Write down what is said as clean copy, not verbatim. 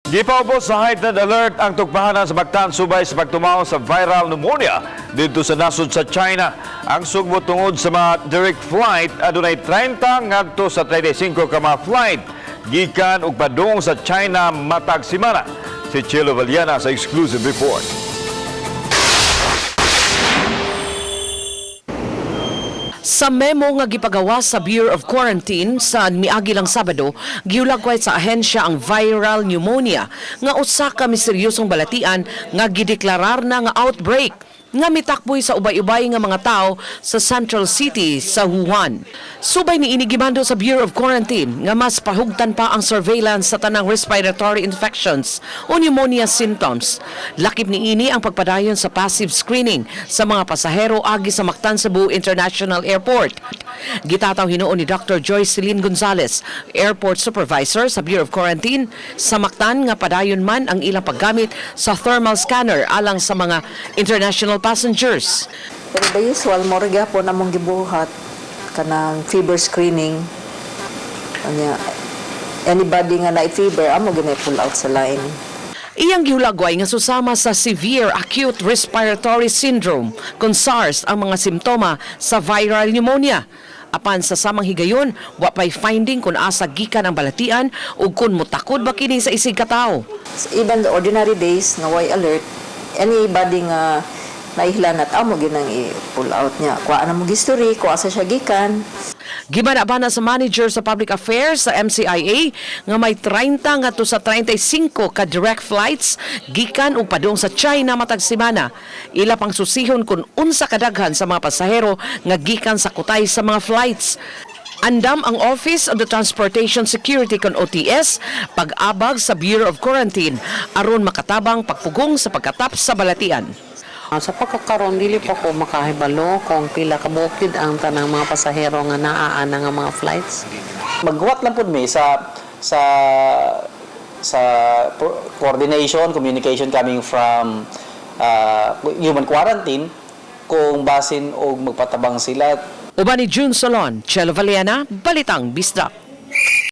Gipaubos sa heightened alert ang tugpahanan sa Bactan subay sa pagtumaw sa viral pneumonia dito sa nasod sa China. Ang sugbo tungod sa mga direct flight adunay 30 ngadto sa 35 ka mga flight gikan ug padung sa China matag semana. Si Chelo Valiana sa exclusive report. Sa memo nga gipagawa sa Bureau of Quarantine sa miagi lang Sabado, giulagway sa ahensya ang viral pneumonia nga usa ka misteryosong balatian nga gideklarar na nga outbreak nga mitakboy sa ubay-ubay nga mga tao sa Central City sa Wuhan. Subay ni inigimando sa Bureau of Quarantine nga mas pahugtan pa ang surveillance sa tanang respiratory infections o pneumonia symptoms. Lakip ni ini ang pagpadayon sa passive screening sa mga pasahero agi sa Mactan Cebu International Airport. Gitataw hinuon ni Dr. Joycelyn Gonzalez, Airport Supervisor sa Bureau of Quarantine, sa Mactan nga padayon man ang ilang paggamit sa thermal scanner alang sa mga international passengers. Pero the usual, morga po namang gibuhat kanang fever screening. Anybody nga na-fever, amo gina pull out sa line. Iyang gihulagway nga susama sa severe acute respiratory syndrome kung SARS ang mga simptoma sa viral pneumonia. Apan sa samang higayon, wa pay finding kung asa gikan ang balatian o kung mutakod ba kini sa isig katao. Even the ordinary days nga way alert, anybody nga naihilan at amo ginang i-pull out niya. Kuha na mong history, kuha sa siya gikan. Gibanabana sa manager sa public affairs sa MCIA nga may 30 ngadto sa 35 ka direct flights gikan ug padung sa China matag semana. Ila pang susihon kung unsa kadaghan sa mga pasahero nga gikan sa kutay sa mga flights. Andam ang Office of the Transportation Security kon OTS pag-abag sa Bureau of Quarantine aron makatabang pagpugong sa pagkatap sa balatian. Sa pagkakaroon, dili pa ko makahibalo kung pila kabukid ang tanang mga pasahero nga naaana nga mga flights. Maghuwat lang po may sa coordination, communication coming from human quarantine kung basin o magpatabang sila. Uban ni June Solon, Chelo Valiana, Balitang Bisdak.